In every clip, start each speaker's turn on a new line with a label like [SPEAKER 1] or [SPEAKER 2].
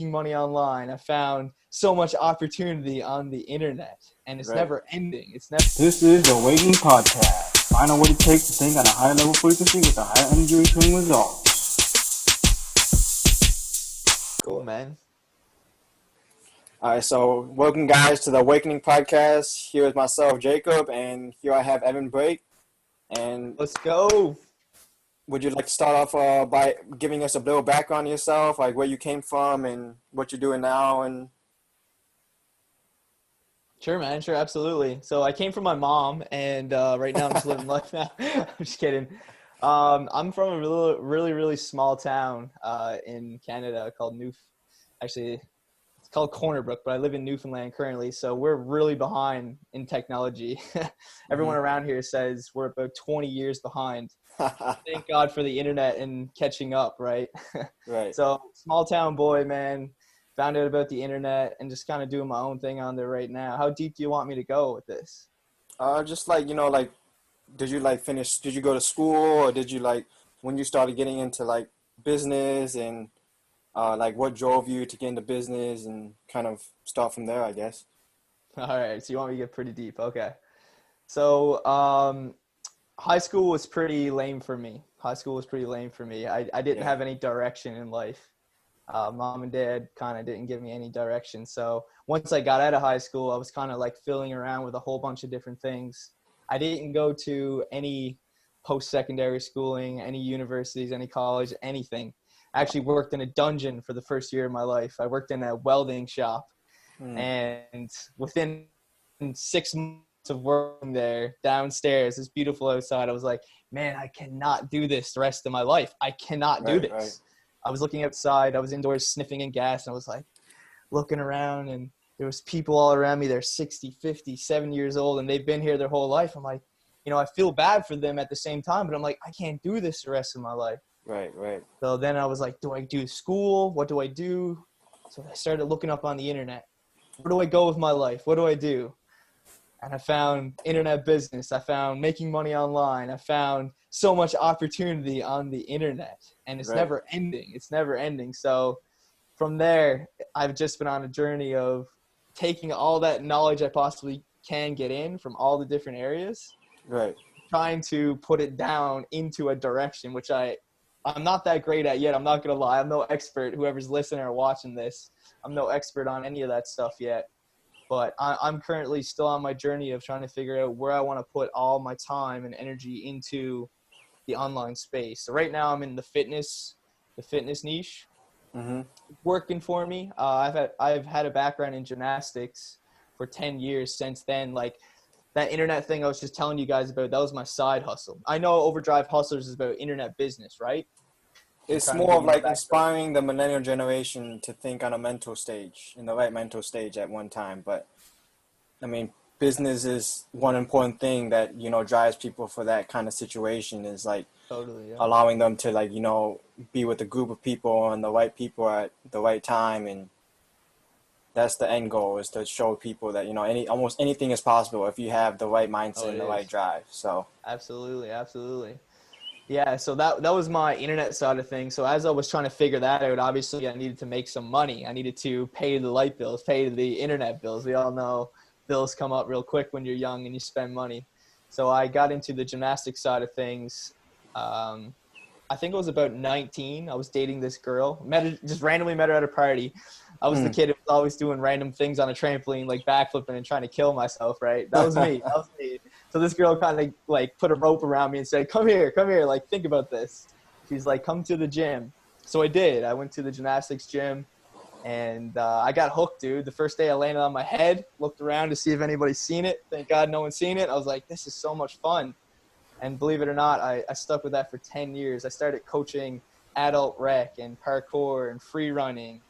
[SPEAKER 1] money online. I found so much opportunity on the internet, and it's never ending. It's never.
[SPEAKER 2] This is the Awakening podcast. Find out what it takes to think on a higher level frequency with a higher energy return results.
[SPEAKER 1] Cool, man.
[SPEAKER 3] All right, so welcome guys to the Awakening podcast. Here is myself, Jacob, and here I have EvanBrake. And
[SPEAKER 1] Let's go.
[SPEAKER 3] would you like to start off by giving us a little background on yourself, like where you came from and what you're doing now? And
[SPEAKER 1] Sure, man. Sure, absolutely. So I came from my mom, and right now I'm just living life now. I'm just kidding. I'm from a really small town in Canada called Actually, it's called Corner Brook, but I live in Newfoundland currently. So we're really behind in technology. Everyone around here says we're about 20 years behind. Thank God for the internet and catching up, right?
[SPEAKER 3] Right.
[SPEAKER 1] So small town boy, man. Found out about the internet and just kind of doing my own thing on there right now. How deep do you want me to go with this?
[SPEAKER 3] Just like, did you did you go to school, or did you when you started getting into business, and like what drove you to get into business and kind of start from there, I guess?
[SPEAKER 1] All right. So you want me to get pretty deep. Okay. So, high school was pretty lame for me. I didn't have any direction in life. Mom and dad kind of didn't give me any direction. So once I got out of high school, I was kind of filling around with a whole bunch of different things. I didn't go to any post-secondary schooling, any universities, any college, anything. I actually worked in a dungeon for the first year of my life. I worked in a welding shop. And within 6 months of working there downstairs, it's beautiful outside, I was like, man, I cannot do this the rest of my life. I cannot do this. Right. I was looking outside, I was indoors sniffing in gas, and I was like looking around, and there was people all around me. They're 60, 50, 7 years old, and they've been here their whole life. I'm like, I feel bad for them at the same time, but I'm like, I can't do this the rest of my life.
[SPEAKER 3] Right.
[SPEAKER 1] So then I was like, do I do school? What do I do? So I started looking up on the internet. Where do I go with my life? What do I do? And I found internet business. I found making money online. I found so much opportunity on the internet, and it's never ending. It's never ending. So from there, I've just been on a journey of taking all that knowledge I possibly can get in from all the different areas, trying to put it down into a direction, which I'm not that great at yet. I'm not going to lie. I'm no expert. Whoever's listening or watching this, I'm no expert on any of that stuff yet. But I'm currently still on my journey of trying to figure out where I want to put all my time and energy into the online space. So right now I'm in the fitness niche, working for me. I've had a background in gymnastics for 10 years since then. That internet thing I was just telling you guys about, that was my side hustle. I know Overdrive Hustlers is about internet business, right?
[SPEAKER 3] It's more of inspiring the millennial generation to think on a mental stage, in the right mental stage at one time. But I mean, business is one important thing that, drives people for that kind of situation, is
[SPEAKER 1] totally,
[SPEAKER 3] allowing them to be with a group of people and the right people at the right time. And that's the end goal, is to show people that, almost anything is possible if you have the right mindset and the right drive. So
[SPEAKER 1] Absolutely. Yeah, so that was my internet side of things. So as I was trying to figure that out, obviously I needed to make some money. I needed to pay the light bills, pay the internet bills. We all know bills come up real quick when you're young and you spend money. So I got into the gymnastics side of things. I think I was about 19. I was dating this girl. Just randomly met her at a party. I was the kid who was always doing random things on a trampoline, like backflipping and trying to kill myself, right? That was me. So this girl kind of put a rope around me and said, come here, think about this. She's like, come to the gym. So I did. I went to the gymnastics gym, and I got hooked, dude. The first day I landed on my head, looked around to see if anybody's seen it. Thank God no one's seen it. I was like, this is so much fun. And believe it or not, I stuck with that for 10 years. I started coaching adult rec and parkour and free running.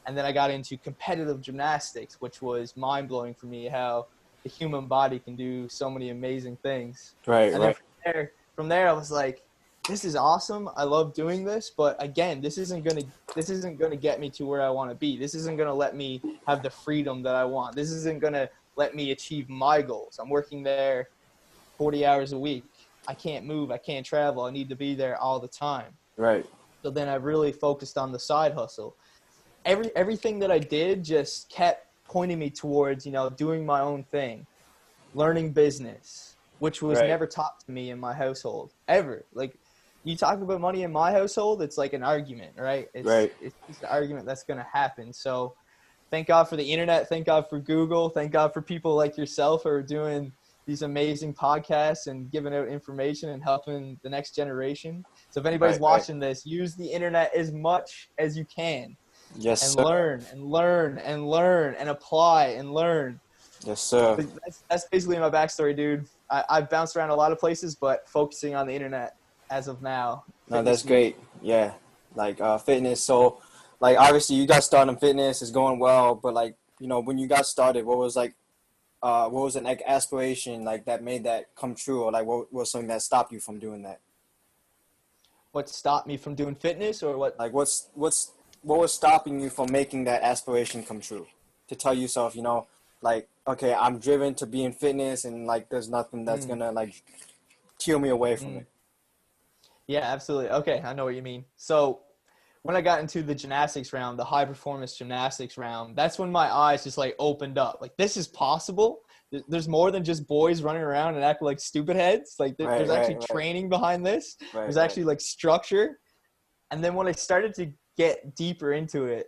[SPEAKER 1] And then I got into competitive gymnastics, which was mind-blowing for me, how the human body can do so many amazing things. Then from there, I was like, this is awesome. I love doing this. But again, this isn't gonna get me to where I want to be. This isn't gonna let me have the freedom that I want. This isn't gonna let me achieve my goals. I'm working there 40 hours a week. I can't move. I can't travel. I need to be there all the time.
[SPEAKER 3] Right.
[SPEAKER 1] So then I really focused on the side hustle. everything that I did just kept pointing me towards, doing my own thing, learning business, which was
[SPEAKER 3] Right.
[SPEAKER 1] never taught to me in my household ever. Like, you talk about money in my household, it's like an argument, right? It's
[SPEAKER 3] Right.
[SPEAKER 1] just an argument that's going to happen. So thank God for the internet. Thank God for Google. Thank God for people like yourself who are doing these amazing podcasts and giving out information and helping the next generation. So if anybody's
[SPEAKER 3] Right. Right.
[SPEAKER 1] watching this, use the internet as much as you can
[SPEAKER 3] Yes,
[SPEAKER 1] and
[SPEAKER 3] sir.
[SPEAKER 1] learn and learn and learn and apply and learn.
[SPEAKER 3] Yes, sir.
[SPEAKER 1] But that's basically my backstory, dude. I've bounced around a lot of places, but focusing on the internet as of now.
[SPEAKER 3] No, that's
[SPEAKER 1] Fitness niche.
[SPEAKER 3] great. Yeah, like fitness. So, like obviously you got started in fitness, is going well, but like when you got started, what was an like aspiration like that made that come true, or like what was something that stopped you from doing that?
[SPEAKER 1] What stopped me from doing fitness, or what?
[SPEAKER 3] Like what was stopping you from making that aspiration come true? To tell yourself, like okay, I'm driven to be in fitness, and like there's nothing that's
[SPEAKER 1] Mm,
[SPEAKER 3] gonna like tear me away from
[SPEAKER 1] mm.
[SPEAKER 3] it.
[SPEAKER 1] Yeah, absolutely. Okay, I know what you mean. So when I got into the gymnastics round, the high performance gymnastics round, that's when my eyes just like opened up. Like, this is possible. There's more than just boys running around and acting like stupid heads. Like,
[SPEAKER 3] Right,
[SPEAKER 1] there's
[SPEAKER 3] right,
[SPEAKER 1] actually
[SPEAKER 3] right,
[SPEAKER 1] training behind this.
[SPEAKER 3] right,
[SPEAKER 1] There's
[SPEAKER 3] right,
[SPEAKER 1] actually like structure. And then when I started to get deeper into it,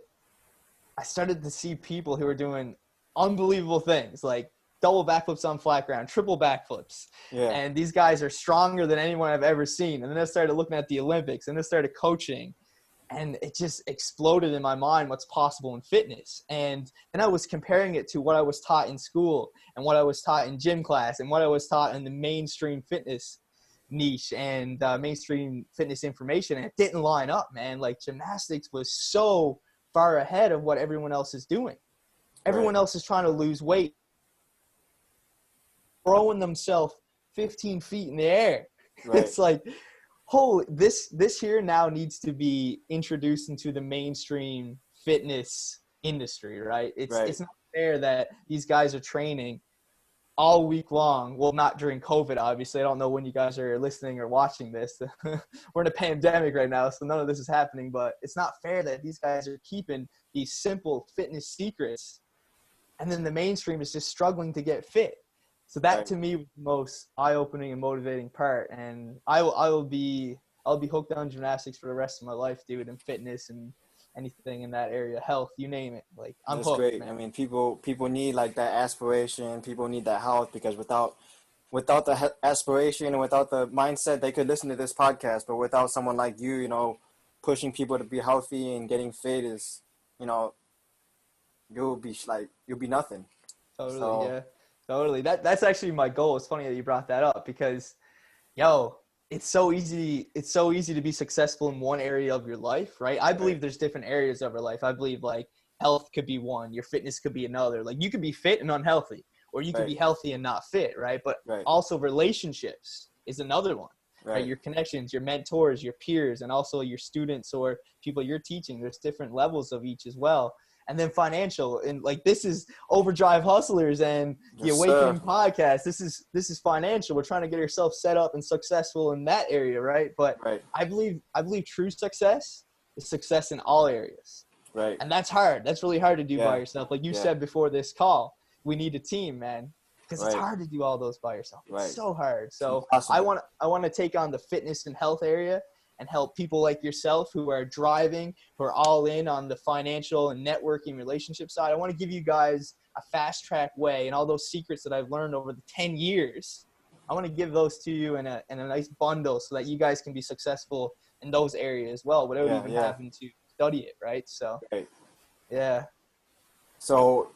[SPEAKER 1] I started to see people who were doing unbelievable things, like double backflips on flat ground, triple backflips.
[SPEAKER 3] yeah,
[SPEAKER 1] And these guys are stronger than anyone I've ever seen. And then I started looking at the Olympics, and I started coaching, and it just exploded in my mind what's possible in fitness. And then I was comparing it to what I was taught in school and what I was taught in gym class and what I was taught in the mainstream fitness niche and mainstream fitness information. And it didn't line up, man. Like, gymnastics was so far ahead of what everyone else is doing.
[SPEAKER 3] right,
[SPEAKER 1] Everyone else is trying to lose weight, throwing themselves 15 feet in the air.
[SPEAKER 3] right,
[SPEAKER 1] It's like, holy, this here now needs to be introduced into the mainstream fitness industry, right?
[SPEAKER 3] right.
[SPEAKER 1] It's not fair that these guys are training all week long. Well, not during COVID, obviously. I don't know when you guys are listening or watching this. We're in a pandemic right now, so none of this is happening. But it's not fair that these guys are keeping these simple fitness secrets, and then the mainstream is just struggling to get fit. So that
[SPEAKER 3] Right.
[SPEAKER 1] to me was the most eye-opening and motivating part. And I'll be hooked on gymnastics for the rest of my life, dude, and fitness and anything in that area, health, you name it. Like, I'm
[SPEAKER 3] That's
[SPEAKER 1] hooked,
[SPEAKER 3] great. I
[SPEAKER 1] man.
[SPEAKER 3] mean, people need like that aspiration. People need that health because without the aspiration and without the mindset, they could listen to this podcast. But without someone like you, pushing people to be healthy and getting fit is, you know, you'll be nothing.
[SPEAKER 1] Totally,
[SPEAKER 3] So
[SPEAKER 1] yeah, totally. That's actually my goal. It's funny that you brought that up because, yo, it's so easy. It's so easy to be successful in one area of your life, right? I
[SPEAKER 3] right,
[SPEAKER 1] believe there's different areas of our life. I believe like health could be one, your fitness could be another. Like, you could be fit and unhealthy, or you could
[SPEAKER 3] right,
[SPEAKER 1] be healthy and not fit, right? But
[SPEAKER 3] right,
[SPEAKER 1] also relationships is another one, right?
[SPEAKER 3] right.
[SPEAKER 1] Your connections, your mentors, your peers, and also your students or people you're teaching. There's different levels of each as well. And then financial, and like, this is Overdrive Hustlers and the
[SPEAKER 3] Yes, sir.
[SPEAKER 1] Awakening podcast. This is financial. We're trying to get ourselves set up and successful in that area, right? But
[SPEAKER 3] Right,
[SPEAKER 1] I believe true success is success in all areas.
[SPEAKER 3] right.
[SPEAKER 1] And that's hard. That's really hard to do by
[SPEAKER 3] Yeah,
[SPEAKER 1] yourself. Like you
[SPEAKER 3] yeah.
[SPEAKER 1] said before this call, we need a team, man, because it's
[SPEAKER 3] Right,
[SPEAKER 1] hard to do all those by yourself. It's
[SPEAKER 3] right.
[SPEAKER 1] so hard.
[SPEAKER 3] It's
[SPEAKER 1] So
[SPEAKER 3] impossible.
[SPEAKER 1] I want to take on the fitness and health area and help people like yourself who are driving, who are all in on the financial and networking relationship side. I want to give you guys a fast track way and all those secrets that I've learned over the 10 years. I want to give those to you in a nice bundle so that you guys can be successful in those areas as well without
[SPEAKER 3] Yeah,
[SPEAKER 1] even
[SPEAKER 3] yeah.
[SPEAKER 1] having to study it, right? So,
[SPEAKER 3] Right.
[SPEAKER 1] yeah.
[SPEAKER 3] So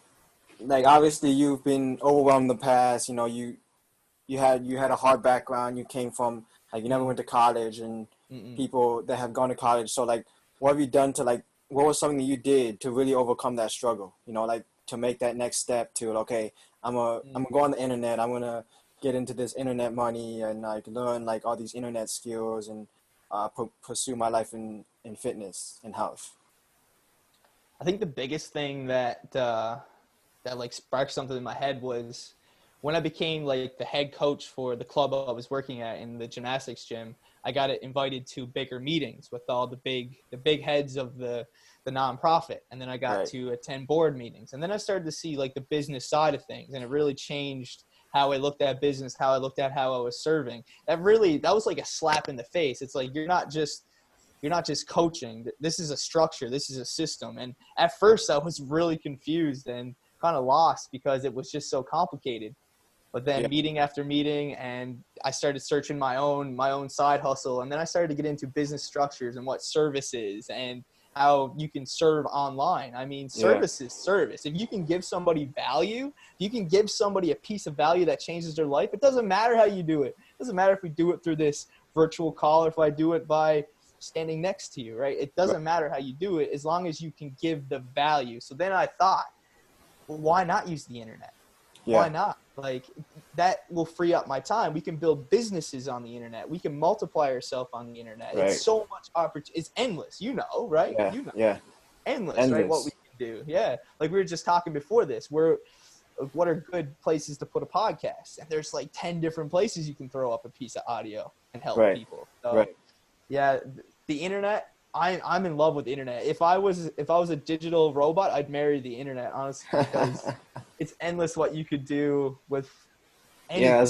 [SPEAKER 3] like obviously you've been overwhelmed in the past. You had a hard background. You came from like you never
[SPEAKER 1] Mm,
[SPEAKER 3] went to college, and
[SPEAKER 1] mm-mm.
[SPEAKER 3] people that have gone to college. So like, what have you done to like? What was something that you did to really overcome that struggle? Like to make that next step to okay, I'm gonna go on the internet. I'm gonna get into this internet money and like learn like all these internet skills and pursue my life in fitness and health.
[SPEAKER 1] I think the biggest thing that like sparked something in my head was when I became like the head coach for the club I was working at in the gymnastics gym. I got invited to bigger meetings with all the big heads of the the nonprofit. And then I got to attend board meetings. And then I started to see like the business side of things. And it really changed how I looked at business, how I looked at how I was serving. That was like a slap in the face. It's like, you're not just coaching. This is a structure. This is a system. And at first I was really confused and kind of lost because it was just so complicated. But then meeting after meeting, and I started searching my own side hustle. And then I started to get into business structures and what service is and how you can serve online. I mean, service is service. If you can give somebody value, if you can give somebody a piece of value that changes their life, it doesn't matter how you do it. It doesn't matter if we do it through this virtual call or if I do it by standing next to you, right? It doesn't matter how you do it as long as you can give the value. So then I thought, well, why not use the internet? Why not? Like, that will free up my time. We can build businesses on the internet. We can multiply ourselves on the internet. It's so much opportunity. It's endless, right? Endless, right? What we can do. Yeah. Like we were just talking before this, what are good places to put a podcast? And there's like 10 different places you can throw up a piece of audio and help people. So yeah, the internet, I'm in love with the internet. If I was a digital robot, I'd marry the internet, honestly, because it's endless what you could do with anything.
[SPEAKER 3] Yeah,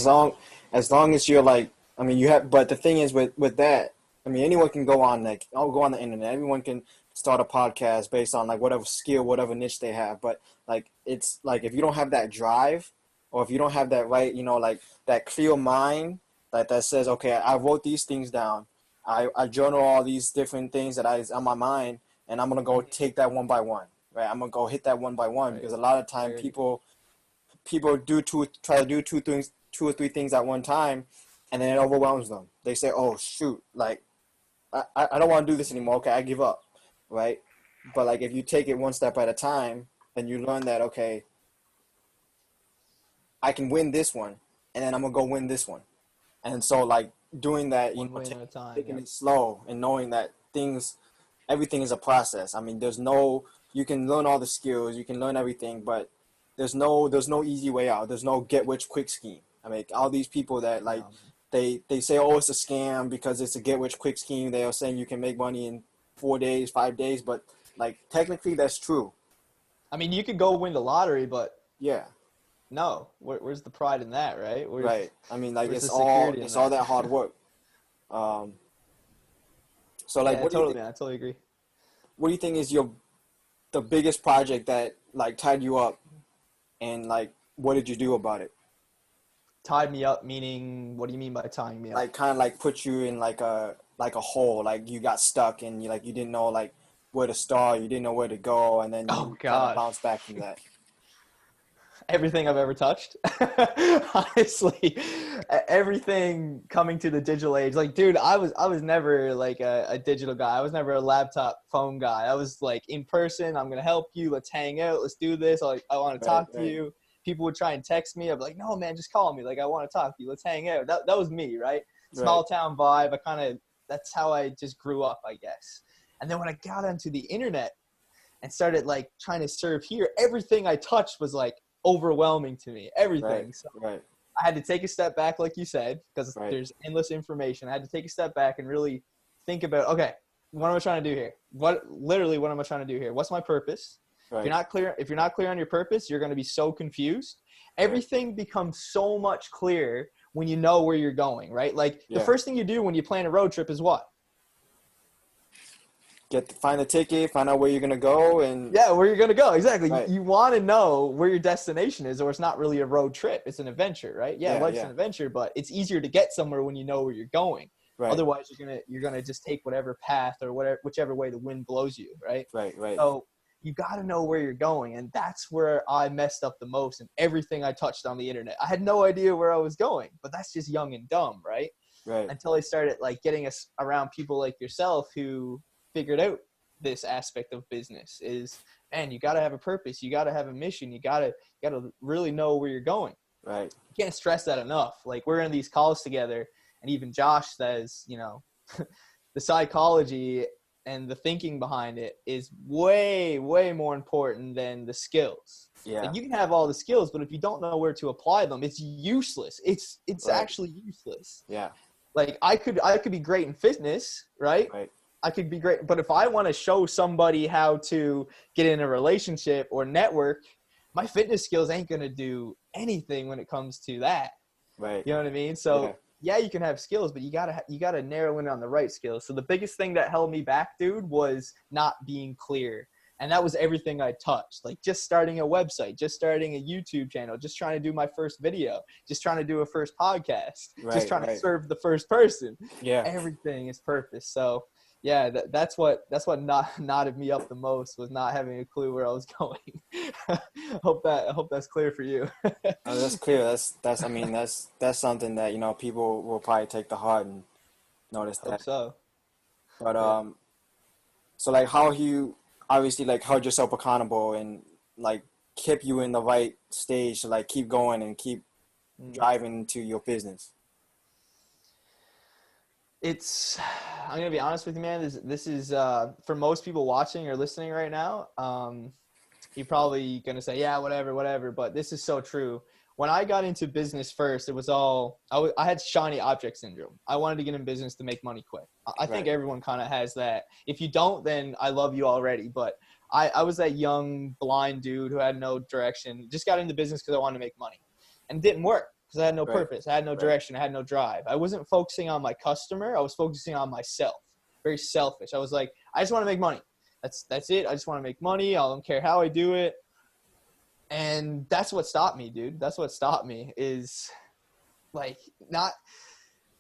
[SPEAKER 3] as long as you're like, I mean, but the thing is with that, I mean, anyone can go on the internet. Everyone can start a podcast based on like whatever skill, whatever niche they have. But like, it's like, if you don't have that drive, or if you don't have that like that clear mind, that says, okay, I wrote these things down. I journal all these different things that is on my mind, and I'm going to go take that one by one, right? I'm going to go hit that one by one, because a lot of time people try to do two or three things at one time, and then it overwhelms them. They say, oh, shoot, like, I don't want to do this anymore. Okay, I give up, right? But like, if you take it one step at a time, then you learn that, okay, I can win this one, and then I'm going to go win this one. And so, like, doing that, taking it slow and knowing that everything is a process. I mean, you can learn all the skills, you can learn everything, but there's no easy way out. There's no get rich quick scheme. I mean, all these people that like, they say, oh, it's a scam because it's a get rich quick scheme. They are saying you can make money in 4 days, 5 days, but like, technically that's true.
[SPEAKER 1] I mean, you could go win the lottery, but
[SPEAKER 3] no,
[SPEAKER 1] where's the pride in that, right?
[SPEAKER 3] Right. I mean, like, it's all that hard work. So like,
[SPEAKER 1] I totally agree.
[SPEAKER 3] What do you think is the biggest project that like tied you up, and like, what did you do about it?
[SPEAKER 1] Tied me up, meaning, what do you mean by tying me up?
[SPEAKER 3] Like, kind of like put you in like a hole, like you got stuck and you didn't know like where to start, you didn't know where to go, and then you kind of bounce back from that.
[SPEAKER 1] Everything I've ever touched. Honestly, everything coming to the digital age. Like, dude, I was never like a digital guy. I was never a laptop phone guy. I was like, in person, I'm going to help you. Let's hang out. Let's do this. I want to talk to you. People would try and text me. I'd be like, no, man, just call me. Like, I want to talk to you. Let's hang out. That was me, right? Small town vibe. That's how I just grew up, I guess. And then when I got onto the internet and started like trying to serve here, everything I touched was like overwhelming to me. Everything. I had to take a step back, like you said, because there's endless information. I had to take a step back and really think about, okay, what am I trying to do here? What am I trying to do here? What's my purpose? If you're not clear on your purpose, you're going to be so confused. Everything becomes so much clearer when you know where you're going, right? Like, the first thing you do when you plan a road trip is what?
[SPEAKER 3] Find a ticket, find out where you're going to go. And
[SPEAKER 1] where you're going to go. Exactly. You want to know where your destination is, or it's not really a road trip. It's an adventure, right? Life's an adventure, but it's easier to get somewhere when you know where you're going. Otherwise, you're gonna just take whatever path or whichever way the wind blows you, right?
[SPEAKER 3] Right.
[SPEAKER 1] So you got to know where you're going, and that's where I messed up the most in everything I touched on the internet. I had no idea where I was going, but that's just young and dumb, right? Until I started like getting us around people like yourself who figured out this aspect of business is, man, you got to have a purpose. You got to have a mission. You got to really know where you're going.
[SPEAKER 3] Right.
[SPEAKER 1] You can't stress that enough. Like, we're in these calls together, and even Josh says, the psychology and the thinking behind it is way, way more important than the skills. Like, you can have all the skills, but if you don't know where to apply them, it's useless. It's actually useless.
[SPEAKER 3] Yeah.
[SPEAKER 1] Like, I could be great in fitness, right? I could be great. But if I want to show somebody how to get in a relationship or network, my fitness skills ain't going to do anything when it comes to that.
[SPEAKER 3] Right.
[SPEAKER 1] You know what I mean? So yeah, you can have skills, but you gotta narrow in on the right skills. So the biggest thing that held me back, dude, was not being clear. And that was everything I touched. Like just starting a website, just starting a YouTube channel, just trying to do my first video, just trying to do a first podcast, just trying to serve the first person.
[SPEAKER 3] Yeah.
[SPEAKER 1] Everything is purpose. So yeah, that's what knotted me up the most, was not having a clue where I was going. I hope that's clear for you.
[SPEAKER 3] Oh, that's clear. That's I mean that's something that, you know, people will probably take to heart and notice that.
[SPEAKER 1] Hope so.
[SPEAKER 3] But so like how you obviously like held yourself accountable and like kept you in the right stage to like keep going and keep driving into your business.
[SPEAKER 1] I'm gonna be honest with you, man. This is for most people watching or listening right now. You're probably gonna say, yeah, whatever. But this is so true. When I got into business first, it was all I had shiny object syndrome. I wanted to get in business to make money quick. I think everyone kind of has that. If you don't, then I love you already. But I was that young blind dude who had no direction. Just got into business because I wanted to make money, and it didn't work. Because I had no purpose. I had no direction. I had no drive. I wasn't focusing on my customer. I was focusing on myself. Very selfish. I was like, I just want to make money. That's it. I just want to make money. I don't care how I do it. And that's what stopped me, dude. That's what stopped me, is like not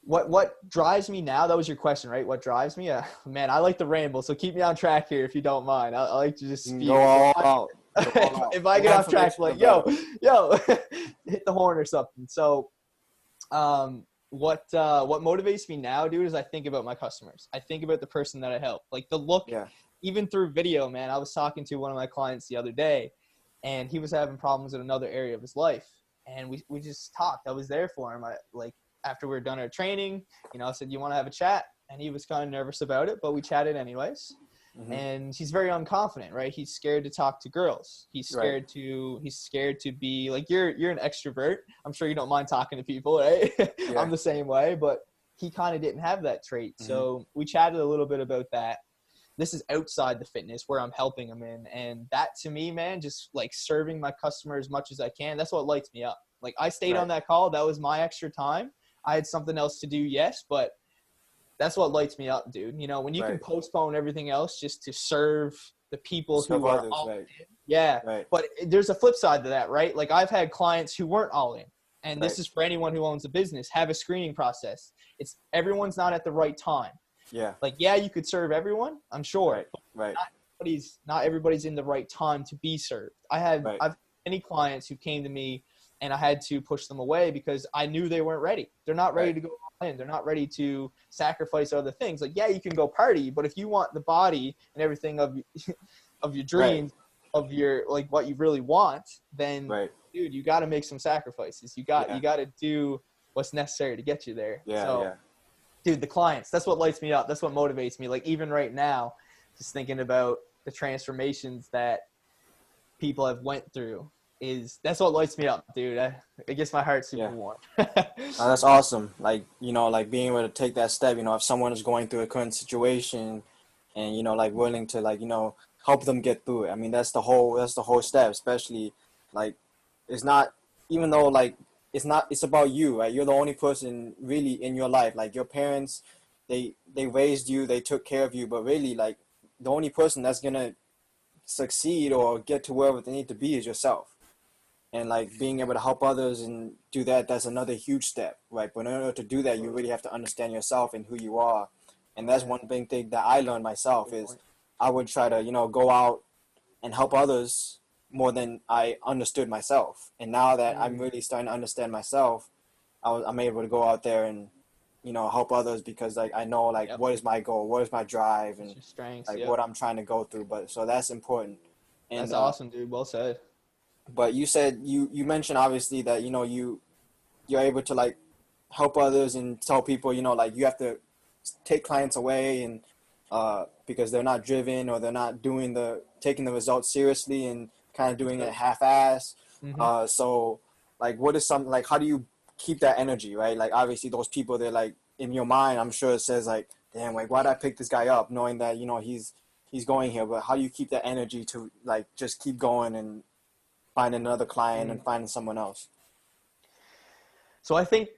[SPEAKER 1] what drives me now. That was your question, right? What drives me? Man, I like to ramble. So keep me on track here if you don't mind. I like to just speak.
[SPEAKER 3] Go all out.
[SPEAKER 1] If I get off track, like, yo, hit the horn or something. So, what motivates me now, dude, is I think about my customers. I think about the person that I help. Like the look, even through video, man. I was talking to one of my clients the other day, and he was having problems in another area of his life, and we just talked. I was there for him. After we were done our training, I said, you want to have a chat? And he was kind of nervous about it, but we chatted anyways. Mm-hmm. And he's very unconfident, right? He's scared to talk to girls. He's scared to be like, you're an extrovert. I'm sure you don't mind talking to people, right? Yeah. I'm the same way, but he kind of didn't have that trait. Mm-hmm. So we chatted a little bit about that. This is outside the fitness where I'm helping him in. And that to me, man, just like serving my customer as much as I can, that's what lights me up. Like I stayed on that call. That was my extra time. I had something else to do. Yes. But that's what lights me up, dude. When you can postpone everything else just to serve the people who are all in. Yeah. Right. But there's a flip side to that, right? Like I've had clients who weren't all in. And this is for anyone who owns a business. Have a screening process. Everyone's not at the right time. Yeah. Like, yeah, you could serve everyone, I'm sure. Right. Not everybody's in the right time to be served. I've many clients who came to me and I had to push them away because I knew they weren't ready. They're not ready to go in. They're not ready to sacrifice other things. Like, yeah, you can go party, but if you want the body and everything of your dreams, of your, like what you really want, then dude, you got to make some sacrifices. You got to do what's necessary to get you there. Dude, the clients, that's what lights me up. That's what motivates me. Like even right now, just thinking about the transformations that people have went through, that's what lights me up, dude. It gets my heart super warm.
[SPEAKER 3] That's awesome. Like, like being able to take that step, if someone is going through a current situation and, like willing to like, help them get through it. I mean, that's the whole step, especially like it's not, even though like it's about you, right? You're the only person really in your life. Like your parents, they raised you, they took care of you, but really like the only person that's going to succeed or get to wherever they need to be is yourself. And like being able to help others and do that, that's another huge step, right? But in order to do that, you really have to understand yourself and who you are. And that's one big thing that I learned myself is I would try to, go out and help others more than I understood myself. And now that I'm really starting to understand myself, I'm able to go out there and, help others because like I know like what is my goal, what is my drive, and
[SPEAKER 1] strengths,
[SPEAKER 3] like what I'm trying to go through. But so that's important. And
[SPEAKER 1] that's awesome, dude. Well said.
[SPEAKER 3] But you said you mentioned obviously that you're able to like help others and tell people like you have to take clients away and because they're not driven or they're not taking the results seriously and kind of doing it half-ass. Mm-hmm. So like what is like how do you keep that energy, right? Like obviously those people, they're like in your mind, I'm sure it says like damn, like, why'd I pick this guy up knowing that, you know, he's going here, but how do you keep that energy to like just keep going and find another client and finding someone else?
[SPEAKER 1] So I think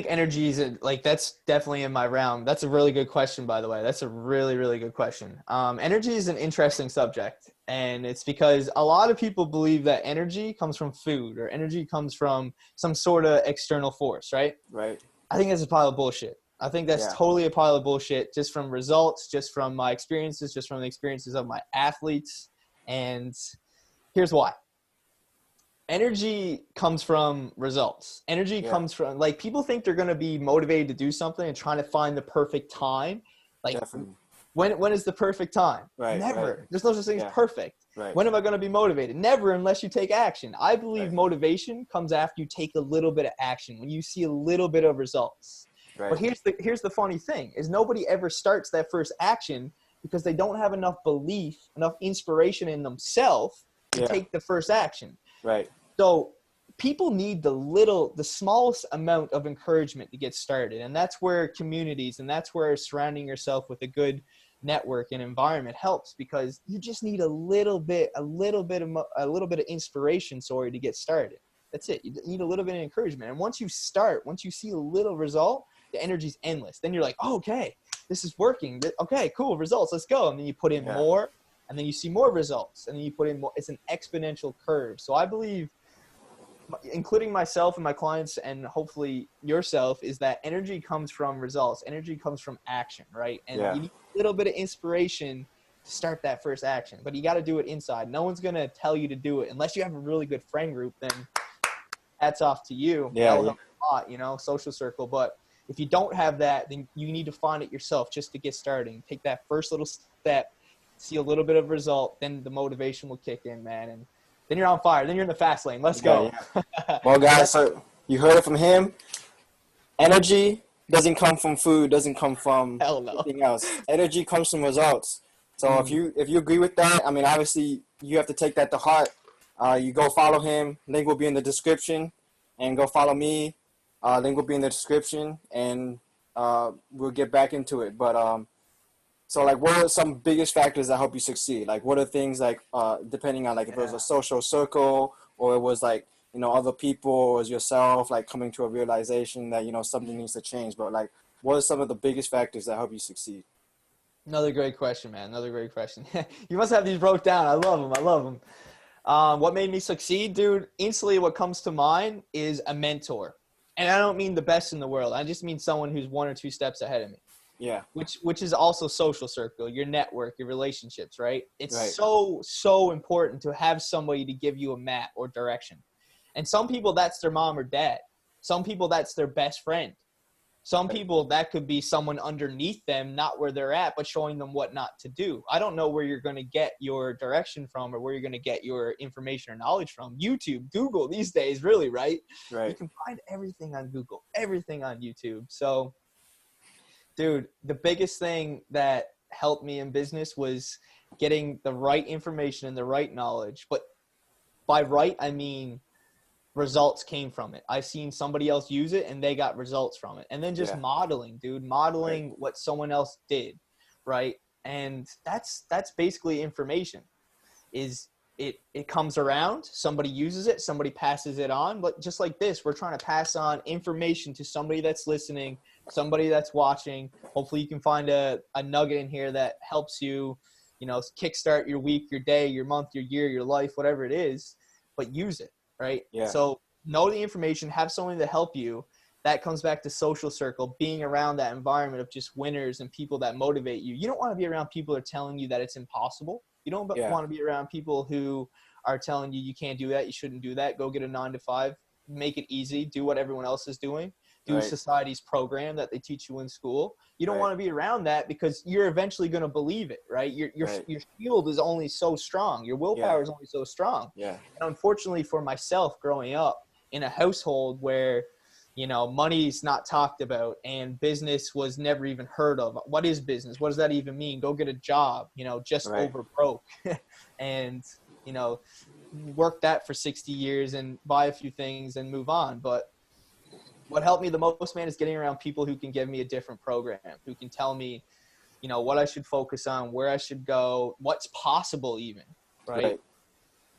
[SPEAKER 1] energy is like, that's definitely in my realm. That's a really good question, by the way. That's a really, really good question. Energy is an interesting subject, and it's because a lot of people believe that energy comes from food or energy comes from some sort of external force, right?
[SPEAKER 3] Right.
[SPEAKER 1] I think that's a pile of bullshit. I think that's totally a pile of bullshit, just from results, just from my experiences, just from the experiences of my athletes. And here's why. Energy comes from results. Energy comes from, like, people think they're going to be motivated to do something and trying to find the perfect time. Like,
[SPEAKER 3] Definitely.
[SPEAKER 1] when is the perfect time?
[SPEAKER 3] Right.
[SPEAKER 1] Never.
[SPEAKER 3] Right.
[SPEAKER 1] There's no such thing as perfect.
[SPEAKER 3] Right.
[SPEAKER 1] When am I going to be motivated? Never, unless you take action. I believe motivation comes after you take a little bit of action, when you see a little bit of results.
[SPEAKER 3] Right.
[SPEAKER 1] But here's the funny thing is nobody ever starts that first action because they don't have enough belief, enough inspiration in themselves to take the first action.
[SPEAKER 3] Right.
[SPEAKER 1] So people need the smallest amount of encouragement to get started. And that's where communities, and that's where surrounding yourself with a good network and environment helps, because you just need a little bit of inspiration, to get started. That's it. You need a little bit of encouragement. And once you see a little result, the energy's endless. Then you're like, oh, okay, this is working. Okay, cool, results. Let's go. And then you put in more, and then you see more results, and then you put in more. It's an exponential curve. So I believe, including myself and my clients and hopefully yourself, is that energy comes from results. Energy comes from action, right? And you need a little bit of inspiration to start that first action, but you got to do it inside. No one's going to tell you to do it unless you have a really good friend group. Then hats off to you. That will help a lot, social circle. But if you don't have that, then you need to find it yourself just to get started. Take that first little step, see a little bit of result, then the motivation will kick in, man. And then you're on fire. Then you're in the fast lane. Let's go.
[SPEAKER 3] Well, guys, so you heard it from him. Energy doesn't come from food, doesn't come from anything else. Energy comes from results. So if you agree with that, I mean, obviously you have to take that to heart. You go follow him. Link will be in the description. And go follow me. Link will be in the description. And we'll get back into it. But so, like, what are some biggest factors that help you succeed? Like, what are things, like, depending on, like, if it was a social circle, or it was, like, other people, or it was yourself, like, coming to a realization that, something needs to change. But, like, what are some of the biggest factors that help you succeed?
[SPEAKER 1] Another great question, man. Another great question. You must have these wrote down. I love them. What made me succeed, dude? Instantly, what comes to mind is a mentor. And I don't mean the best in the world. I just mean someone who's 1 or 2 steps ahead of me.
[SPEAKER 3] Yeah.
[SPEAKER 1] Which is also social circle, your network, your relationships, right? It's so important to have somebody to give you a map or direction. And some people, that's their mom or dad. Some people, that's their best friend. Some people, that could be someone underneath them, not where they're at, but showing them what not to do. I don't know where you're going to get your direction from, or where you're going to get your information or knowledge from. YouTube, Google these days, really, right? You can find everything on Google, everything on YouTube. So, dude, the biggest thing that helped me in business was getting the right information and the right knowledge. But by right, I mean results came from it. I've seen somebody else use it and they got results from it. And then just modeling, dude, what someone else did, right? And that's basically information. It comes around, somebody uses it, somebody passes it on. But just like this, we're trying to pass on information to somebody that's listening, somebody that's watching. Hopefully you can find a nugget in here that helps you, kickstart your week, your day, your month, your year, your life, whatever it is, but use it, right?
[SPEAKER 3] Yeah.
[SPEAKER 1] So know the information, have someone to help you. That comes back to social circle, being around that environment of just winners and people that motivate you. You don't want to be around people that are telling you that it's impossible. You don't want to be around people who are telling you you can't do that, you shouldn't do that, go get a 9-to-5, make it easy, do what everyone else is doing, do society's program that they teach you in school. You don't want to be around that, because you're eventually going to believe it, right? Your shield is only so strong. Your willpower is only so strong.
[SPEAKER 3] Yeah.
[SPEAKER 1] And unfortunately for myself, growing up in a household where money's not talked about and business was never even heard of. What is business? What does that even mean? Go get a job, just over broke and, work that for 60 years and buy a few things and move on. But what helped me the most, man, is getting around people who can give me a different program, who can tell me, you know, what I should focus on, where I should go, what's possible even, right?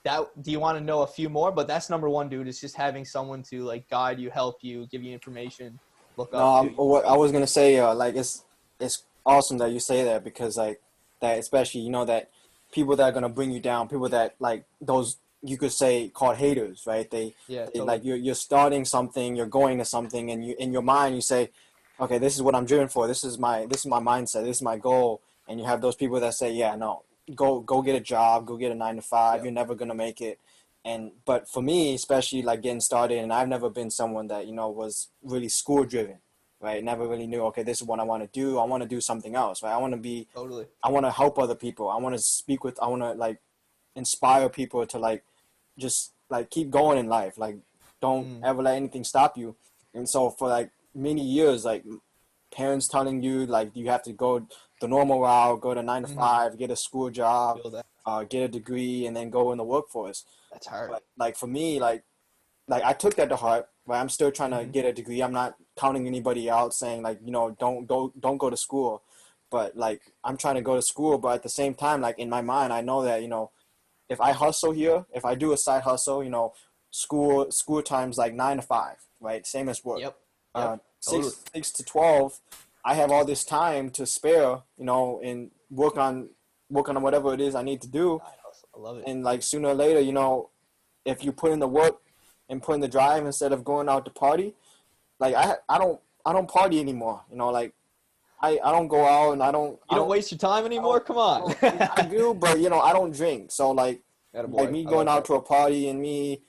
[SPEAKER 1] Do you want to know a few more? But that's number one, dude. It's just having someone to like guide you, help you, give you information, look
[SPEAKER 3] No,
[SPEAKER 1] up to.
[SPEAKER 3] what I was gonna say, like it's awesome that you say that, because like that, especially, you know, that people that are gonna bring you down, people that like those, you could say, called haters, right?
[SPEAKER 1] Yeah,
[SPEAKER 3] They
[SPEAKER 1] totally.
[SPEAKER 3] like, you're starting something, you're going to something, and you, in your mind, you say, okay, this is what I'm driven for. This is my mindset. This is my goal. And you have those people that say, yeah, no, go get a job, go get a 9 to 5.
[SPEAKER 1] Yep.
[SPEAKER 3] You're never gonna make it. And but for me, especially like getting started, and I've never been someone that, you know, was really school driven, right? Never really knew, okay, this is what I want to do. I want to do something else, right?
[SPEAKER 1] Totally.
[SPEAKER 3] I want to help other people. I want to speak with. I want to like inspire people to like just like keep going in life. Like, don't ever let anything stop you. And so for like many years, like parents telling you like you have to go the normal route, go to 9 to 5, get a school job,
[SPEAKER 1] Feel that.
[SPEAKER 3] get a degree, and then go in the workforce.
[SPEAKER 1] That's hard.
[SPEAKER 3] But like for me, like I took that to heart. But I'm still trying to get a degree. I'm not counting anybody out, saying like, you know, don't go to school. But like I'm trying to go to school. But at the same time, like in my mind, I know that, you know, if I hustle here, if I do a side hustle, you know, school times like 9 to 5, right? Same as work.
[SPEAKER 1] Yep.
[SPEAKER 3] Uh,
[SPEAKER 1] Yep. Totally.
[SPEAKER 3] 6 to 12, I have all this time to spare, you know, and work on whatever it is I need to do.
[SPEAKER 1] I love it.
[SPEAKER 3] And like sooner or later, you know, if you put in the work and put in the drive instead of going out to party, like I don't party anymore. You know, like I don't go out, and
[SPEAKER 1] You don't waste your time anymore? Come on.
[SPEAKER 3] I do, but you know, I don't drink. So like me
[SPEAKER 1] I
[SPEAKER 3] going
[SPEAKER 1] love
[SPEAKER 3] out
[SPEAKER 1] that.
[SPEAKER 3] to a party and me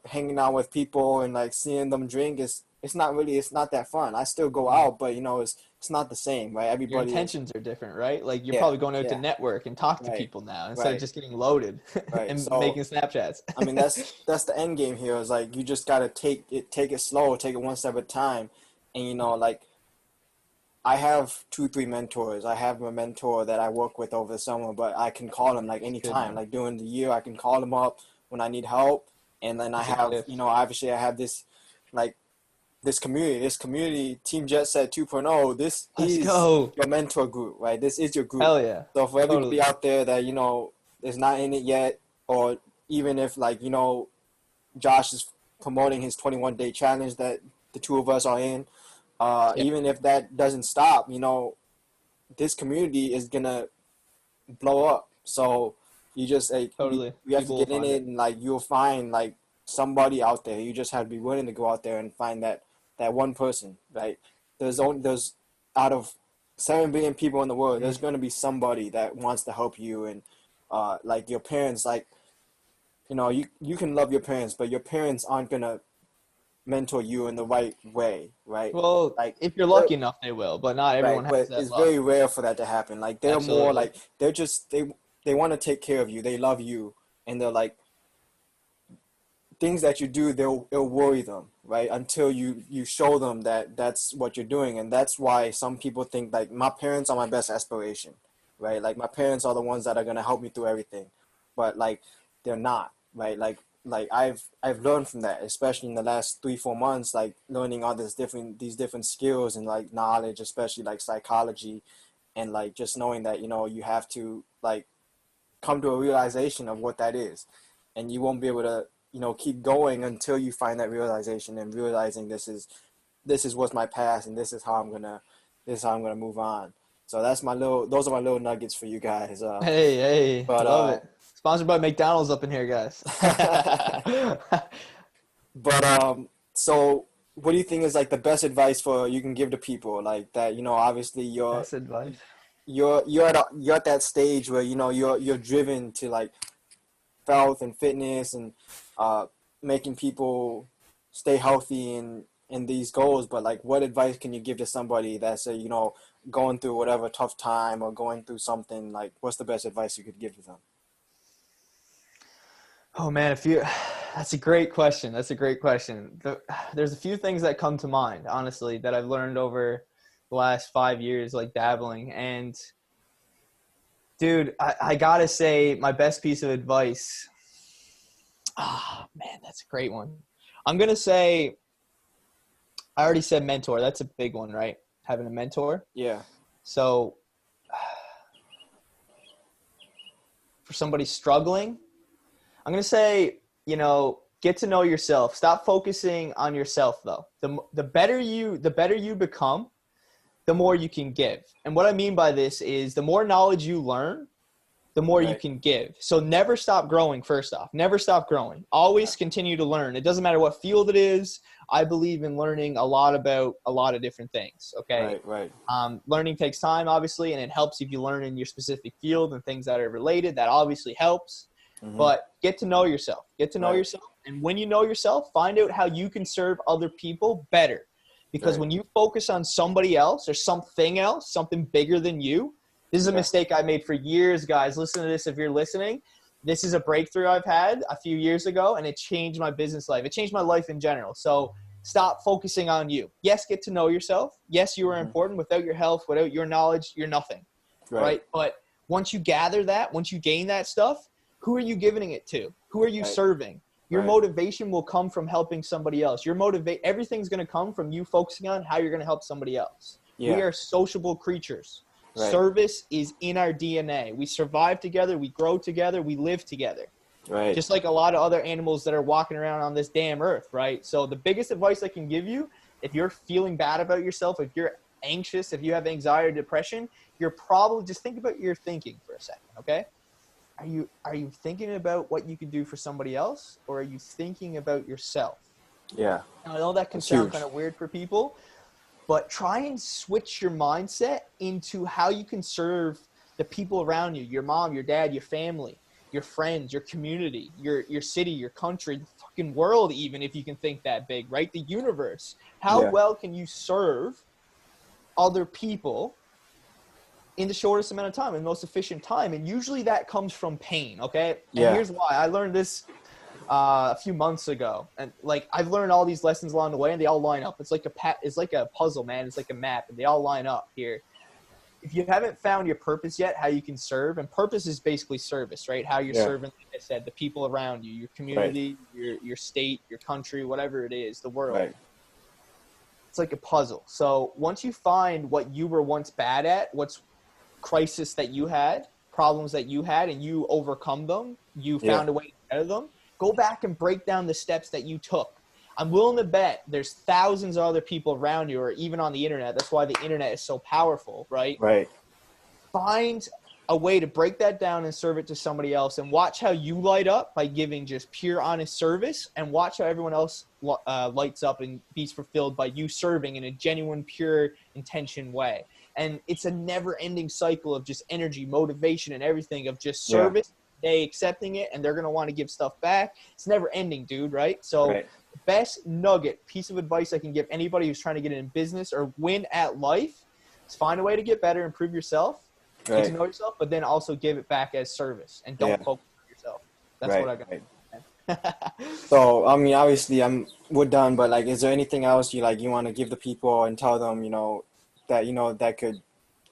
[SPEAKER 3] hanging out with people and like seeing them drink, it's not that fun. I still go out, but you know, it's not the same, right?
[SPEAKER 1] Your
[SPEAKER 3] Everybody is,
[SPEAKER 1] intentions are different, right? Like you're
[SPEAKER 3] yeah,
[SPEAKER 1] probably going out to
[SPEAKER 3] yeah,
[SPEAKER 1] network and talk to
[SPEAKER 3] right,
[SPEAKER 1] people now instead of
[SPEAKER 3] right,
[SPEAKER 1] just getting loaded
[SPEAKER 3] right.
[SPEAKER 1] and
[SPEAKER 3] So
[SPEAKER 1] making Snapchats.
[SPEAKER 3] I mean, that's the end game here. Is like you just gotta take it slow, take it one step at a time, and you know, like I have 2, 3 mentors. I have a mentor that I work with over the summer, but I can call him like
[SPEAKER 1] Good,
[SPEAKER 3] anytime.
[SPEAKER 1] man.
[SPEAKER 3] Like during the year, I can call him up when I need help, and then I
[SPEAKER 1] That's a
[SPEAKER 3] have, you
[SPEAKER 1] gift.
[SPEAKER 3] know, obviously I have this like this community, Team Jet Set 2.0. This
[SPEAKER 1] Let's
[SPEAKER 3] is
[SPEAKER 1] go.
[SPEAKER 3] your mentor group, right? This is your group.
[SPEAKER 1] Hell yeah.
[SPEAKER 3] So for everybody
[SPEAKER 1] Totally.
[SPEAKER 3] out there that, you know, is not in it yet, or even if like, you know, Josh is promoting his 21-day challenge that the two of us are in.
[SPEAKER 1] Yep.
[SPEAKER 3] Even if that doesn't stop, you know, this community is gonna blow up. So you just like
[SPEAKER 1] Totally.
[SPEAKER 3] you have to
[SPEAKER 1] People will
[SPEAKER 3] get in
[SPEAKER 1] find
[SPEAKER 3] it,
[SPEAKER 1] it.
[SPEAKER 3] and like you'll find like somebody out there. You just have to be willing to go out there and find that one person. Right? There's out of 7 billion people in the world, there's gonna be somebody that wants to help you. And like your parents, like, you know, you can love your parents, but your parents aren't gonna mentor you in the right way, right?
[SPEAKER 1] Well,
[SPEAKER 3] Like
[SPEAKER 1] if you're
[SPEAKER 3] they're
[SPEAKER 1] lucky enough, they will, but not
[SPEAKER 3] right,
[SPEAKER 1] everyone has
[SPEAKER 3] but
[SPEAKER 1] that
[SPEAKER 3] it's
[SPEAKER 1] luck.
[SPEAKER 3] very rare for that to happen. Like they're more
[SPEAKER 1] Absolutely.
[SPEAKER 3] like they want to take care of you. They love you, and they're like things that you do. It'll worry them, right? Until you show them that that's what you're doing, and that's why some people think like my parents are my best aspiration, right? Like my parents are the ones that are gonna help me through everything, but like they're not, right? Like I've learned from that, especially in the last 3, 4 months, like learning all these different skills and like knowledge, especially like psychology, and like just knowing that, you know, you have to like come to a realization of what that is, and you won't be able to, you know, keep going until you find that realization and realizing this is what's my past, and this is how I'm gonna move on. So those are my little nuggets for you guys.
[SPEAKER 1] Hey,
[SPEAKER 3] But
[SPEAKER 1] love it. Sponsored by McDonald's up in here, guys.
[SPEAKER 3] but so what do you think is like the best advice for you can give to people like that? You know, obviously
[SPEAKER 1] Best advice.
[SPEAKER 3] you're at that stage where, you know, you're driven to like health and fitness and uh, making people stay healthy in these goals. But like, what advice can you give to somebody that's, you know, going through whatever tough time or going through something? Like, what's the best advice you could give to them?
[SPEAKER 1] Oh man, that's a great question. That's a great question. There's a few things that come to mind, honestly, that I've learned over the last 5 years, like dabbling. And dude, I gotta say my best piece of advice. Ah, man, that's a great one. I'm gonna say I already said mentor. That's a big one, right? Having a mentor.
[SPEAKER 3] Yeah.
[SPEAKER 1] So for somebody struggling, I'm going to say, get to know yourself. Stop focusing on yourself though. The better you become, the more you can give. And what I mean by this is the more knowledge you learn, the more you can give. So never stop growing, first off. Never stop growing. Always continue to learn. It doesn't matter what field it is. I believe in learning a lot about a lot of different things, okay?
[SPEAKER 3] Right.
[SPEAKER 1] Learning takes time, obviously, and it helps if you learn in your specific field and things that are related. That obviously helps.
[SPEAKER 3] Mm-hmm.
[SPEAKER 1] But get to know yourself. Get to know yourself. And when you know yourself, find out how you can serve other people better. Because when you focus on somebody else or something else, something bigger than you, this is a mistake I made for years, guys. Listen to this if you're listening. This is a breakthrough I've had a few years ago, and it changed my business life. It changed my life in general. So stop focusing on you. Yes, get to know yourself. Yes, you are important. Without your health, without your knowledge, you're nothing, right? But once you gather that, once you gain that stuff, who are you giving it to? Who are you serving? Your motivation will come from helping somebody else. Everything's going to come from you focusing on how you're going to help somebody else. Yeah. We are sociable creatures. Service is in our DNA. We survive together. We grow together. We live together. Right. Just like a lot of other animals that are walking around on this damn earth, right? So the biggest advice I can give you, if you're feeling bad about yourself, if you're anxious, if you have anxiety or depression, you're probably, just think about your thinking for a second, okay? Are you thinking about what you can do for somebody else, or are you thinking about yourself? Yeah. Now, I know that can sound kind of weird for people, but try and switch your mindset into how you can serve the people around you, your mom, your dad, your family, your friends, your community, your city, your country, the fucking world, even if you can think that big, right? The universe. How well can you serve other people in the shortest amount of time, in the most efficient time? And usually that comes from pain, okay? And here's why. I learned this a few months ago, and like I've learned all these lessons along the way, and they all line up. It's like a puzzle, man. It's like a map, and they all line up here. If you haven't found your purpose yet, how you can serve, and purpose is basically service, right? How you're serving, like I said, the people around you, your community, your state, your country, whatever it is, the world. It's like a puzzle. So once you find what you were once bad at, what's crisis that you had, problems that you had, and you overcome them, you found a way to get out of them, go back and break down the steps that you took. I'm willing to bet there's thousands of other people around you, or even on the internet. That's why the internet is so powerful, right? Right. Find a way to break that down and serve it to somebody else, and watch how you light up by giving just pure, honest service, and watch how everyone else lights up and be fulfilled by you serving in a genuine, pure intention way. And it's a never-ending cycle of just energy, motivation, and everything, of just service, they accepting it, and they're going to want to give stuff back. It's never ending, dude, right? So the best piece of advice I can give anybody who's trying to get in business or win at life is find a way to get better, improve yourself, get to know yourself, but then also give it back as service, and don't focus on yourself. That's what I got.
[SPEAKER 3] So, I mean, obviously we're done, but like, is there anything else you want to give the people and tell them, that could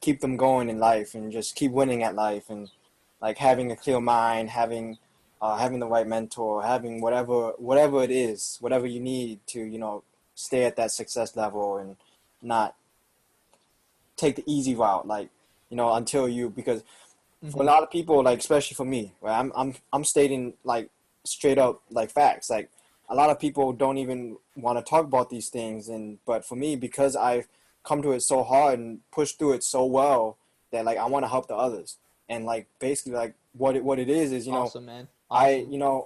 [SPEAKER 3] keep them going in life and just keep winning at life, and like having a clear mind, having the right mentor, having whatever it is, whatever you need to, stay at that success level and not take the easy route, until because for a lot of people, like, especially for me, right, I'm stating like straight up like facts. Like, a lot of people don't even want to talk about these things, but for me, because I've come to it so hard and pushed through it so well, that like I want to help the others. And like basically like what it is
[SPEAKER 1] awesome, man. Awesome.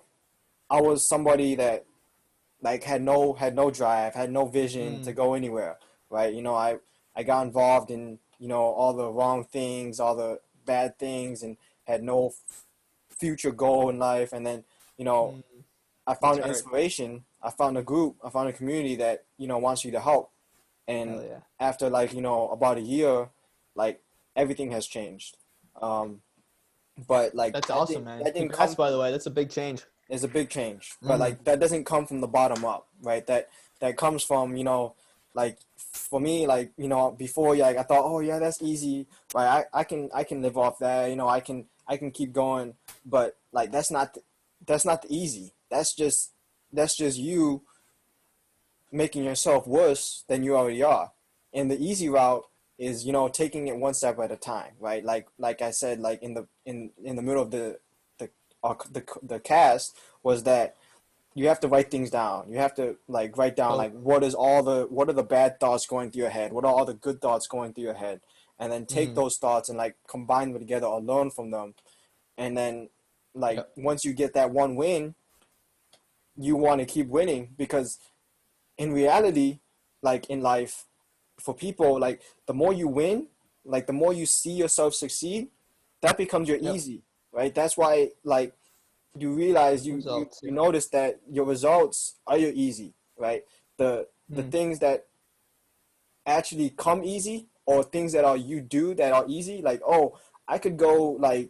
[SPEAKER 3] I was somebody that like had no drive, had no vision to go anywhere, right? I got involved in all the wrong things, all the bad things, and had no future goal in life. And then I found an inspiration. I found a group. I found a community that wants you to help. And after like about a year, like everything has changed. But like
[SPEAKER 1] that's awesome, man. Congrats, by the way. That's a big change.
[SPEAKER 3] It's a big change, but like that doesn't come from the bottom up, right? That comes from like for me, like before, like I thought, oh yeah, that's easy, right? I can live off that, I can keep going, but like that's not the easy. That's just you making yourself worse than you already are. And the easy route is, you know, taking it one step at a time, right? Like I said, like in the middle of the cast was that you have to write things down. You have to like write down
[SPEAKER 1] Oh.
[SPEAKER 3] like what are the bad thoughts going through your head? What are all the good thoughts going through your head? And then take
[SPEAKER 1] Mm.
[SPEAKER 3] those thoughts and like combine them together or learn from them. And then like
[SPEAKER 1] Yep.
[SPEAKER 3] once you get that one win, you want to keep winning because in reality, like in life, for people, like the more you win, like the more you see yourself succeed, that becomes your
[SPEAKER 1] Yep.
[SPEAKER 3] easy, right? That's why like you realize
[SPEAKER 1] Results.
[SPEAKER 3] you
[SPEAKER 1] Yeah.
[SPEAKER 3] notice that your results are your easy, right? The
[SPEAKER 1] Mm.
[SPEAKER 3] things that actually come easy or things that are you do that are easy, like oh, I could go like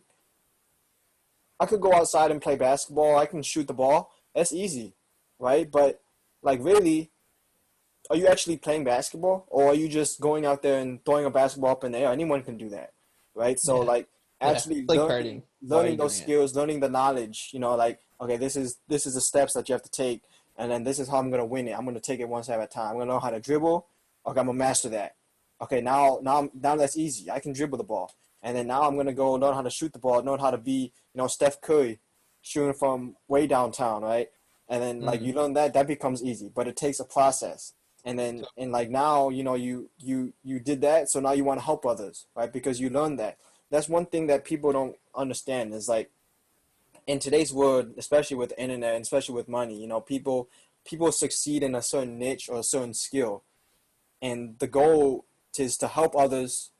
[SPEAKER 3] I could go outside and play basketball, I can shoot the ball. That's easy, right? But like really, are you actually playing basketball or are you just going out there and throwing a basketball up in the air? Anyone can do that, right? So
[SPEAKER 1] Yeah.
[SPEAKER 3] like
[SPEAKER 1] Yeah.
[SPEAKER 3] actually
[SPEAKER 1] It's like karting. Why are
[SPEAKER 3] learning
[SPEAKER 1] you
[SPEAKER 3] those
[SPEAKER 1] doing it?
[SPEAKER 3] skills, learning the knowledge, you know, like okay, this is the steps that you have to take, and then this is how I'm gonna win it. I'm gonna take it one step at a time. I'm gonna learn how to dribble. Okay, I'm gonna master that. Okay, now that's easy. I can dribble the ball, and then now I'm gonna go learn how to shoot the ball, learn how to be Steph Curry, shooting from way downtown, right? And then like
[SPEAKER 1] Mm.
[SPEAKER 3] you learn that becomes easy, but it takes a process. And then and like now you did that, so now you want to help others, right? Because you learned that. That's one thing that people don't understand is like in today's world, especially with the internet and especially with money, people succeed in a certain niche or a certain skill, and the goal is to help others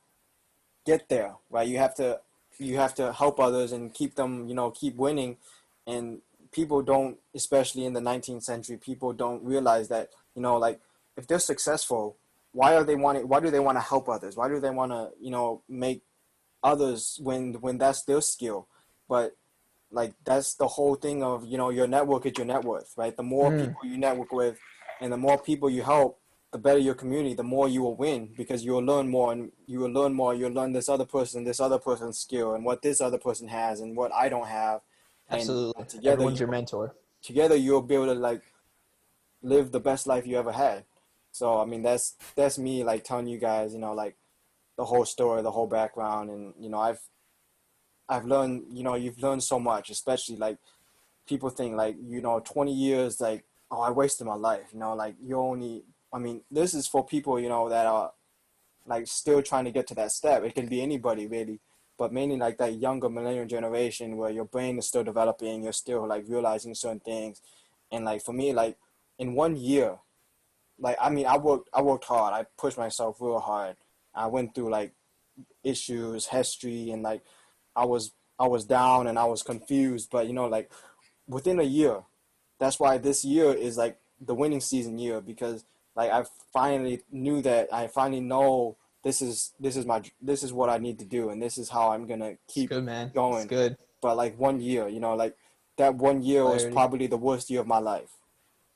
[SPEAKER 3] get there, right? You have to help others and keep them, keep winning. And people don't, especially in the 19th century, people don't realize that, like if they're successful, why do they want to help others? Why do they want to, make others when that's their skill? But like that's the whole thing of, your network is your net worth, right? The more
[SPEAKER 1] Mm.
[SPEAKER 3] people you network with and the more people you help, the better your community, the more you will win because you will learn more and you will learn more. You'll learn this other person's skill and what this other person has and what I don't have. And
[SPEAKER 1] Absolutely.
[SPEAKER 3] together
[SPEAKER 1] Everyone's your mentor.
[SPEAKER 3] you'll be able to like live the best life you ever had. So I mean that's me like telling you guys, like the whole story, the whole background, and I've learned, you've learned so much, especially like people think like, 20 years, like, oh, I wasted my life, like you only, I mean, this is for people, that are like still trying to get to that step. It can be anybody really, but mainly like that younger millennial generation where your brain is still developing, you're still like realizing certain things. And like for me, like in 1 year, like, I mean, I worked hard. I pushed myself real hard. I went through like issues, history, and like I was I was down and I was confused. But like within a year, that's why this year is like the winning season year because like I finally knew that I finally know this is what I need to do and this is how I'm gonna
[SPEAKER 1] It's
[SPEAKER 3] keep
[SPEAKER 1] good, man. It's
[SPEAKER 3] going.
[SPEAKER 1] good.
[SPEAKER 3] But like 1 year, like that 1 year was
[SPEAKER 1] Clarity.
[SPEAKER 3] probably the worst year of my life.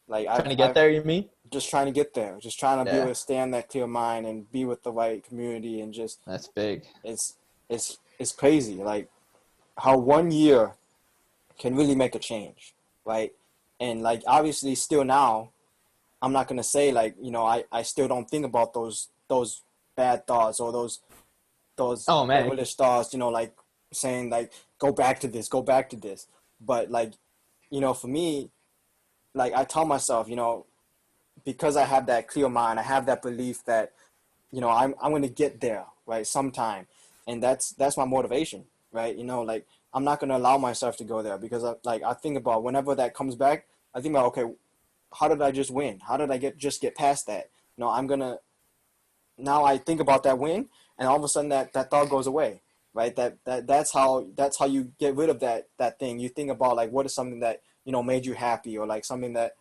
[SPEAKER 3] Like
[SPEAKER 1] Trying to get
[SPEAKER 3] I've
[SPEAKER 1] there, you mean?
[SPEAKER 3] just trying to get there, just trying to be able
[SPEAKER 1] Yeah.
[SPEAKER 3] to stay in that clear mind and be with the right community and just
[SPEAKER 1] That's big.
[SPEAKER 3] it's it's crazy like how 1 year can really make a change, right? And like obviously still now I'm not gonna say like, I still don't think about those bad thoughts or those
[SPEAKER 1] Oh, man.
[SPEAKER 3] devilish thoughts, like saying like go back to this. But like, for me, like I tell myself, because I have that clear mind, I have that belief that I'm gonna get there, right, sometime, and that's my motivation, right? Like I'm not gonna allow myself to go there because I think about whenever that comes back, I think about okay, how did I just win? How did I get past that? I'm gonna now I think about that win, and all of a sudden that thought goes away, right? That's how you get rid of that thing. You think about like what is something that made you happy or like something that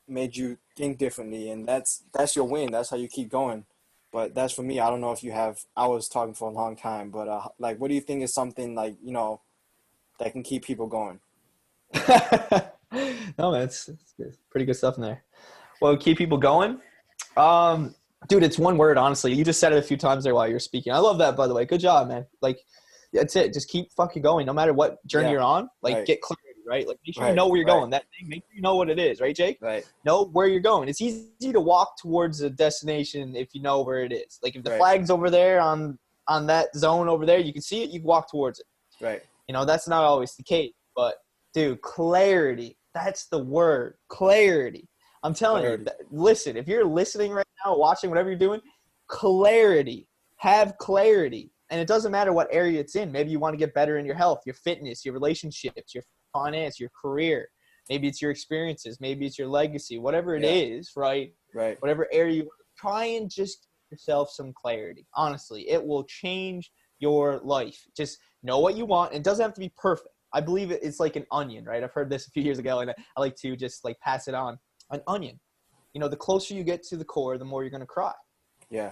[SPEAKER 3] made you think differently, and that's your win. That's how you keep going. But that's for me. I don't know if you have. I was talking for a long time, but like, what do you think is something like that can keep people going?
[SPEAKER 1] No, man, it's good. Pretty good stuff in there. Well, keep people going. Um, Dude, it's one word, honestly. You just said it a few times there while you were speaking. I love that, by the way. Good job, man. Like, that's it. Just keep fucking going. No matter what journey
[SPEAKER 3] Yeah,
[SPEAKER 1] you're on, like,
[SPEAKER 3] right.
[SPEAKER 1] get clarity, right? Like make sure you know where you're going. That thing, make sure you know what it is, right, Jake?
[SPEAKER 3] Right.
[SPEAKER 1] Know where you're going. It's easy to walk towards a destination if you know where it is. Like if the flag's over there on that zone over there, you can see it, you can walk towards it.
[SPEAKER 3] Right.
[SPEAKER 1] You know, that's not always the case. But dude, clarity. That's the word. Clarity. I'm telling you, listen, if you're listening right now, watching, whatever you're doing, clarity. Have clarity. And it doesn't matter what area it's in. Maybe you want to get better in your health, your fitness, your relationships, your finance, your career. Maybe it's your experiences. Maybe it's your legacy. Whatever it is, right?
[SPEAKER 3] Right.
[SPEAKER 1] Whatever area you try and just give yourself some clarity. Honestly, it will change your life. Just know what you want. It doesn't have to be perfect. I believe it's like an onion, right? I've heard this a few years ago, and I like to just like pass it on. An onion. You know, the closer you get to the core, the more you're going to cry.
[SPEAKER 3] Yeah.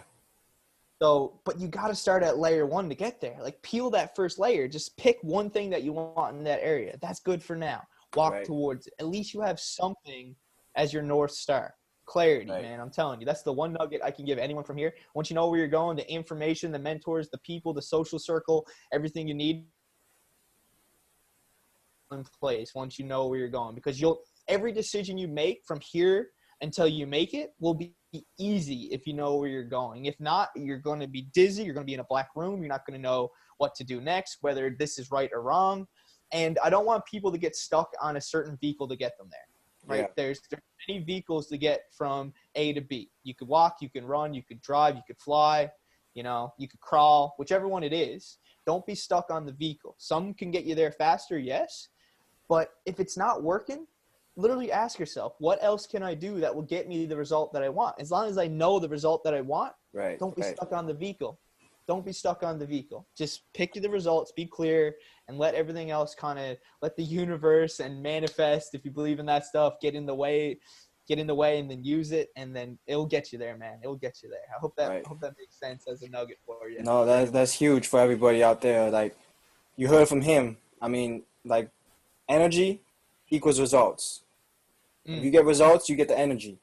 [SPEAKER 1] So, but you got to start at layer 1 to get there. Like peel that first layer. Just pick one thing that you want in that area. That's good for now. Walk towards it. At least you have something as your North Star. Clarity, man. I'm telling you. That's the one nugget I can give anyone from here. Once you know where you're going, the information, the mentors, the people, the social circle, everything you need in place once you know where you're going. Because every decision you make from here until you make it will be easy if you know where you're going. If not, you're going to be dizzy. You're going to be in a black room. You're not going to know what to do next, whether this is right or wrong. And I don't want people to get stuck on a certain vehicle to get them there, right? Yeah. There's many vehicles to get from A to B. You could walk, you can run, you could drive, you could fly, you know, you could crawl, whichever one it is. Don't be stuck on the vehicle. Some can get you there faster, yes. But if it's not working, literally ask yourself, what else can I do that will get me the result that I want? As long as I know the result that I want, don't be stuck on the vehicle. Don't be stuck on the vehicle. Just pick the results, be clear, and let everything else kind of let the universe and manifest, if you believe in that stuff, get in the way and then use it, and then it'll get you there, man. It'll get you there. I hope that makes sense as a nugget for you.
[SPEAKER 3] No, that's huge for everybody out there. Like you heard from him. I mean, like energy equals results. If you get results, you get the energy.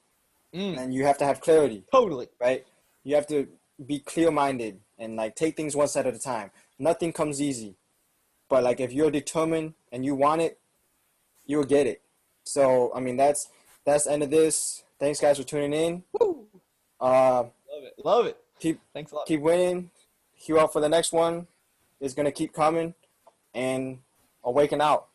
[SPEAKER 3] And you have to have clarity.
[SPEAKER 1] Totally.
[SPEAKER 3] Right? You have to be clear-minded and like take things one step at a time. Nothing comes easy. But like if you're determined and you want it, you'll get it. So, I mean, that's the end of this. Thanks guys for tuning in.
[SPEAKER 1] Woo! Love it. Thanks a lot.
[SPEAKER 3] Keep winning. Queue up for the next one. It's going to keep coming, and Awaken out.